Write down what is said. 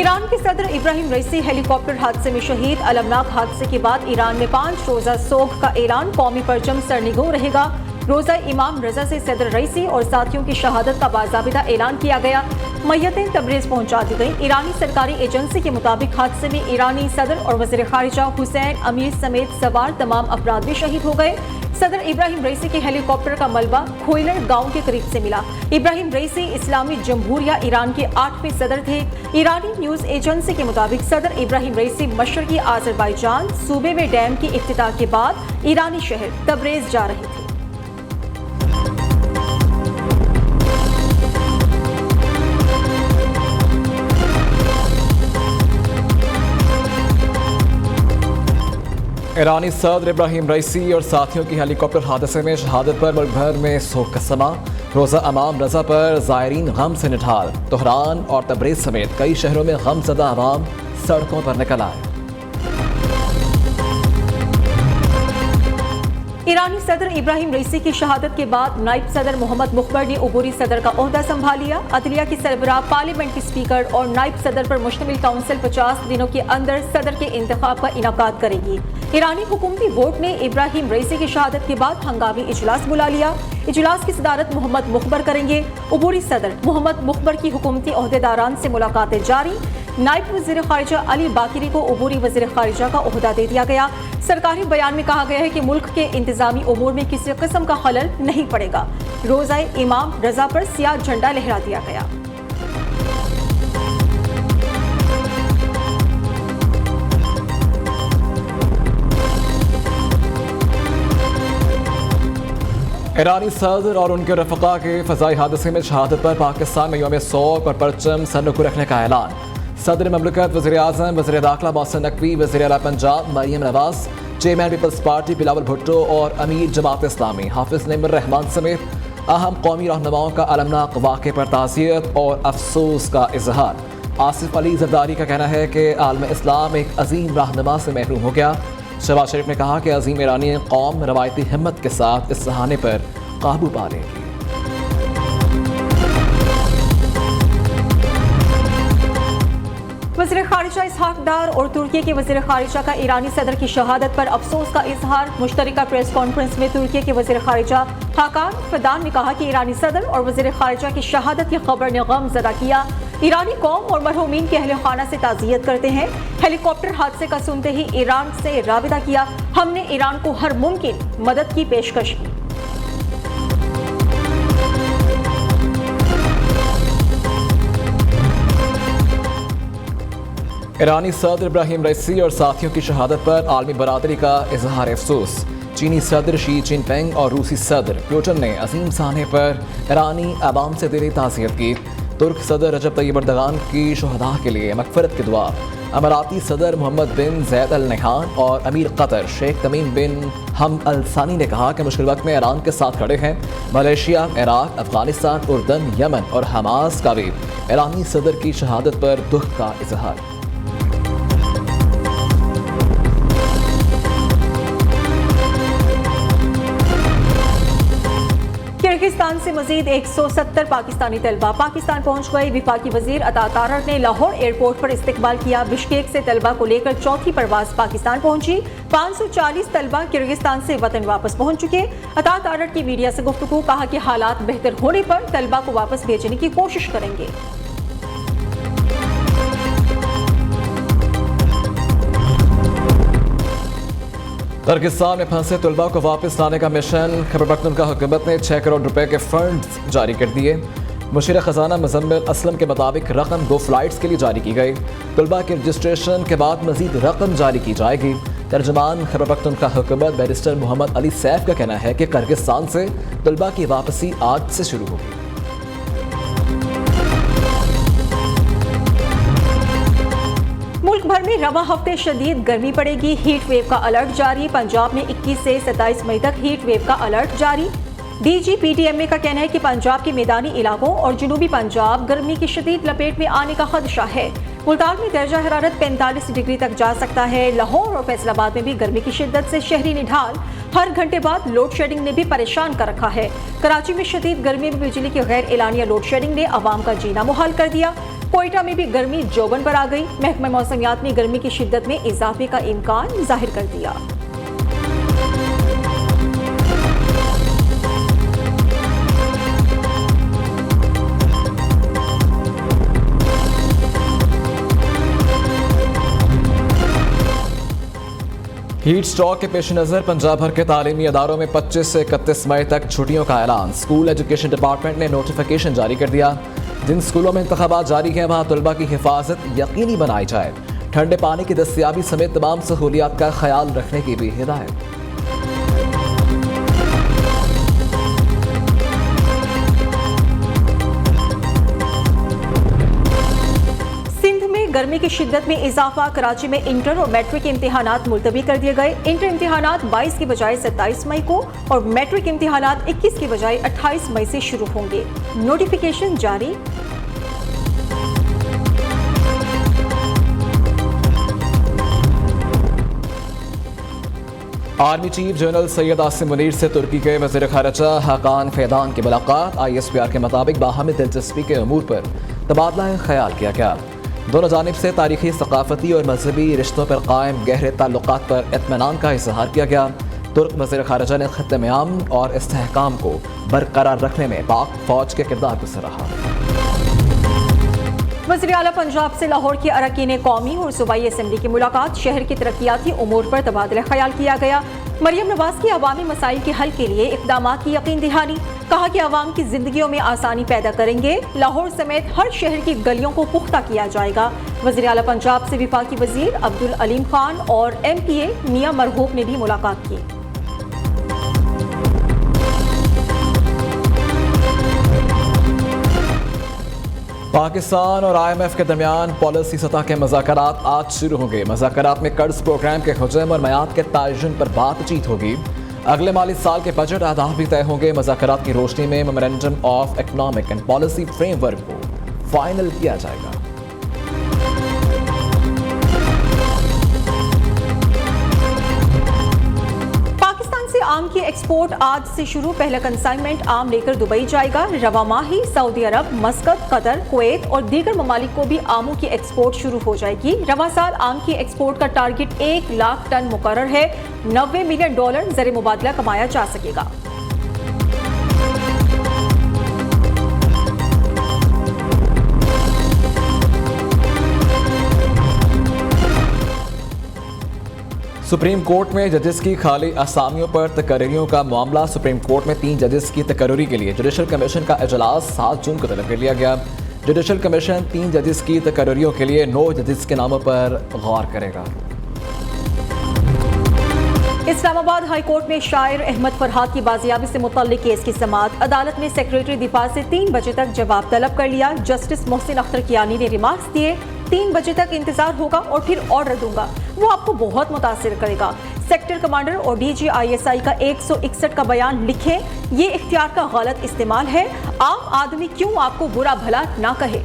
Iran के सदर इब्राहिम रईसी helicopter हादसे में शहीद। अलमनाक हादसे के बाद ईरान में 5 रोजा सोग का ऐलान। कौमी परचम सरनिगो रहेगा। रोजा इमाम रजा से सदर रईसी और साथियों की शहादत का बाज़ाबिता ऐलान किया गया। मैयतें तबरेज़ पहुंचा दी गई। ईरानी सरकारी एजेंसी के मुताबिक हादसे में ईरानी सदर और वज़ीर खारिजा हुसैन अमीर समेत सवार तमाम अफराद भी शहीद हो गए। सदर इब्राहिम रईसी के हेलीकॉप्टर का मलबा खोइलर गांव के करीब से मिला। इब्राहिम रईसी इस्लामी जमहूरिया ईरान के 8वें सदर थे। ईरानी न्यूज एजेंसी के मुताबिक सदर इब्राहिम रईसी मशरकी आज़रबाईजान सूबे में डैम की इफ्तिताह के बाद ईरानी शहर तबरेज़ जा रहे थे। ईरानी सदर इब्राहिम रईसी और साथियों की हेलीकॉप्टर हादसे में शहादत पर मुल्क भर में सोग का समा। रोजा इमाम रजा पर ज़ायरीन गम से निठार। तेहरान और तबरेज़ समेत कई शहरों में गमज़दा अवाम सड़कों पर निकल आए। ईरानी सदर इब्राहिम रईसी की शहादत के बाद नायब सदर मोहम्मद मुखबर ने उबूरी सदर का ओहदा संभाल लिया। अदलिया की सरबराह, पार्लियामेंट की स्पीकर और नायब सदर पर मुश्तमिल काउंसिल 50 दिनों के अंदर सदर के इंतखाब का इनाकाद करेगी। ईरानी हुकूमती बोर्ड ने इब्राहिम रईसी की शहादत के बाद हंगामी इजलास बुला लिया। इजलास की सदारत मोहम्मद मुखबर करेंगे। उबूरी सदर मोहम्मद मुखबर की हुकूमती ओहदेदारान से मुलाकातें जारी। नायब वज़ीर खारिजा अली बाकिरी को उबूरी वज़ीर खारिजा का ओहदा दे दिया गया। सरकारी बयान में कहा गया है कि मुल्क के इंतजामी उमूर में किसी किस्म का खलल नहीं पड़ेगा। रोज़ा इमाम रजा पर सियाह झंडा लहरा दिया गया। ईरानी सदर और उनके रफ़क़ा के फ़ज़ाई हादसे में शहादत पर पाकिस्तान में यौम सोग और परचम सरनगू रखने का ऐलान। सदर ममलकत, वज़ीर आज़म, वज़ीर दाखिला मोहसिन नकवी, वज़ीर आला Punjab Maryam Nawaz, chairman People's Party Bilawal Bhutto और अमीर जमात इस्लामी हाफिज़ निमर रहमान समेत अहम कौमी रहनुमाओं का अलमनाक वाक़े पर ताज़ियत और अफसोस का इजहार। आसिफ अली ज़रदारी का कहना है कि आलम इस्लाम एक अजीम रहनुमा से महरूम हो गया। शहबाज शरीफ ने कहा कि अजीम ईरानी कौम रवायती हिम्मत के साथ इस सहाने पर काबू पा लेगी। वज़ीर खारिजा इसहाक डार और तुर्की के वज़ीर खारिजा का ईरानी सदर की शहादत पर अफसोस का इजहार। मुश्तरका प्रेस कॉन्फ्रेंस में तुर्की के वज़ीर खारिजा हाकान फिदान ने कहा कि ईरानी सदर और वज़ीर खारिजा की शहादत की खबर ने गम ज़दा किया। ईरानी कौम और मरहूमीन के अहले खाना से ताज़ियत करते हैं। हेलीकॉप्टर हादसे का सुनते ही ईरान से राबिता किया। हमने ईरान को हर मुमकिन मदद की पेशकश की। ईरानी सदर इब्राहिम रईसी और साथियों की शहादत पर आलमी बरादरी का इजहार अफसोस। चीनी सदर शी जिनपिंग और रूसी सदर पुतिन ने अजीम साहने पर ईरानी अवाम से दिली ताज़ियत की। तुर्क सदर रजब तैयब एर्दोगान की शुहदा के लिए मगफरत की दुआ। अमाराती सदर मोहम्मद बिन जैद अल नहयान और अमीर कतर शेख तमीम बिन हम अल सानी ने कहा कि मुश्किल वक्त में ईरान के साथ खड़े हैं। मलेशिया, इराक, अफगानिस्तान, उर्दन, यमन और हमास का भी ईरानी सदर की शहादत पर दुख का इजहार। किर्गिस्तान से मजीद 170 पाकिस्तानी तलबा पाकिस्तान पहुंच गए। विफाकी वजीर अता तारड़ ने लाहौर एयरपोर्ट पर इस्तकबाल किया। बिश्केक से तलबा को लेकर चौथी परवाज पाकिस्तान पहुंची। 540 तलबा किर्गिस्तान से वतन वापस पहुंच चुके। अता तारड़ की मीडिया से गुफ्तगू, कहा कि हालात बेहतर होने पर तलबा को वापस भेजने की कोशिश करेंगे। किर्गिस्तान में फंसे तलबा को वापस लाने का मिशन। खैबर पख्तूनख्वा हुकूमत ने 6 करोड़ रुपए के फंड जारी कर दिए। मुशीर खजाना मुजम्मिल असलम के मुताबिक रकम 2 फ्लाइट्स के लिए जारी की गई। तलबा के रजिस्ट्रेशन के बाद मजीद रकम जारी की जाएगी। तर्जमान खैबर पख्तूनख्वा हुकूमत बैरिस्टर मोहम्मद अली सैफ का कहना है कि किर्गिस्तान से तलबा की वापसी आज से शुरू होगी। मुल्क भर में रवा हफ्ते शदीद गर्मी पड़ेगी। हीट वेव का अलर्ट जारी। पंजाब में 21 से 27 मई तक हीट वेव का अलर्ट जारी। DGPTMA का कहना है कि पंजाब के मैदानी इलाकों और जनूबी पंजाब गर्मी की शदीद लपेट में आने का खदशा है। मुल्तान में दर्जा हरारत 45 डिग्री तक जा सकता है। लाहौर और फैसलाबाद में भी गर्मी की शिद्दत से शहरी निढाल। हर घंटे बाद लोड शेडिंग ने भी परेशान कर रखा है। कराची में शदीद गर्मी में बिजली की गैर एलानिया लोड शेडिंग ने आवाम का जीना मुहाल कर दिया। कोयटा में भी गर्मी जोबन पर आ गई। महकमा मौसमियात ने गर्मी की शिद्दत में इजाफे का इम्कान जाहिर कर दिया। हीट स्ट्रोक के पेश नज़र पंजाब भर के तालीमी अदारों में 25 से 31 मई तक छुट्टियों का ऐलान। स्कूल एजुकेशन डिपार्टमेंट ने नोटिफिकेशन जारी कर दिया। जिन स्कूलों में इंतखाबात जारी हैं वहाँ तलबा की हिफाजत यकीनी बनाई जाए। ठंडे पानी की दस्तियाबी समेत तमाम सहूलियात का ख्याल रखने की भी हिदायत। गर्मी की शिद्दत में इजाफा। कराची में इंटर और मैट्रिक इम्तिहानात मुलतवी कर दिए गए। इंटर इम्तिहानात 22 की बजाय 27 मई को और मैट्रिक इम्तिहानात 21 की बजाय 28 मई से शुरू होंगे। नोटिफिकेशन जारी। Army chief general Syed Asim Munir से तुर्की के वज़ीर ख़ारिजा हाकान फैदान की मुलाकात। ISPR के मुताबिक बाहमी दिलचस्पी के अमूर पर तबादला ख्याल किया गया। दोनों जानिब से तारीखी, सकाफती और मजहबी रिश्तों पर कायम गहरे ताल्लुकात पर इत्मीनान का इजहार किया गया। तुर्क वज़ीर ख़ारिजा ने खत्ते में अमन और इस्तेहकाम को बरकरार रखने में पाक फौज के किरदार को सराहा। वज़ीर आला पंजाब से लाहौर की अरकान कौमी और सूबाई असम्बली की मुलाकात। शहर के तरक्याती उमूर पर तबादला ख्याल किया गया। मरियम नवाज की अवामी मसाइल के हल के लिए इक़दाम की यकीन दहानी। कहा कि अवाम की जिंदगियों में आसानी पैदा करेंगे। लाहौर समेत हर शहर की गलियों को पुख्ता किया जाएगा। वज़ीर आला पंजाब से विफाकी वज़ीर अब्दुल अलीम खान और MPA मियां मरहूब ने भी मुलाकात की। पाकिस्तान और IMF के दरमियान पॉलिसी सतह के मुज़ाकरात आज शुरू होंगे। मुज़ाकरात में कर्ज प्रोग्राम के हुजम और मयाद के तयन पर बातचीत होगी। अगले माली साल के बजट अहदाफ भी तय होंगे। मुज़ाकरात की रोशनी में memorandum of economic and policy framework को फाइनल किया जाएगा। आम की एक्सपोर्ट आज से शुरू। पहला कंसाइनमेंट आम लेकर दुबई जाएगा। रवा माही सऊदी अरब, मस्कत, कतर, कुवैत और दीगर ममालिक को भी आमों की एक्सपोर्ट शुरू हो जाएगी। रवा साल आम की एक्सपोर्ट का टारगेट 1 लाख टन मुकर्रर है। $90 मिलियन ज़र मुबादला कमाया जा सकेगा। सुप्रीम कोर्ट में जजेस की खाली असामियों पर तकर्रियों का मामला। सुप्रीम कोर्ट में 3 जजेस की तकर्री के लिए जुडिशल कमीशन का इजलास 7 जून को तलब कर लिया गया। जुडिशल कमीशन 3 जजेस की तकर्रियों के लिए 9 जजेस के नामों पर गौर करेगा। इस्लामाबाद हाई कोर्ट में शायर अहमद फरहाद की बाजियाबी से मुतल्लिक केस की समाअत। अदालत ने सेक्रेटरी दिफा से 3 बजे तक जवाब तलब कर लिया। जस्टिस मोहसिन अख्तर कियानी ने रिमार्क्स दिए, 3 बजे तक इंतजार होगा और फिर ऑर्डर दूंगा, वो आपको बहुत मुतासिर करेगा। सेक्टर कमांडर और DG ISI का 161 का बयान लिखें, ये इख्तियार का गलत इस्तेमाल है। आम आदमी क्यों आपको बुरा भला ना कहे।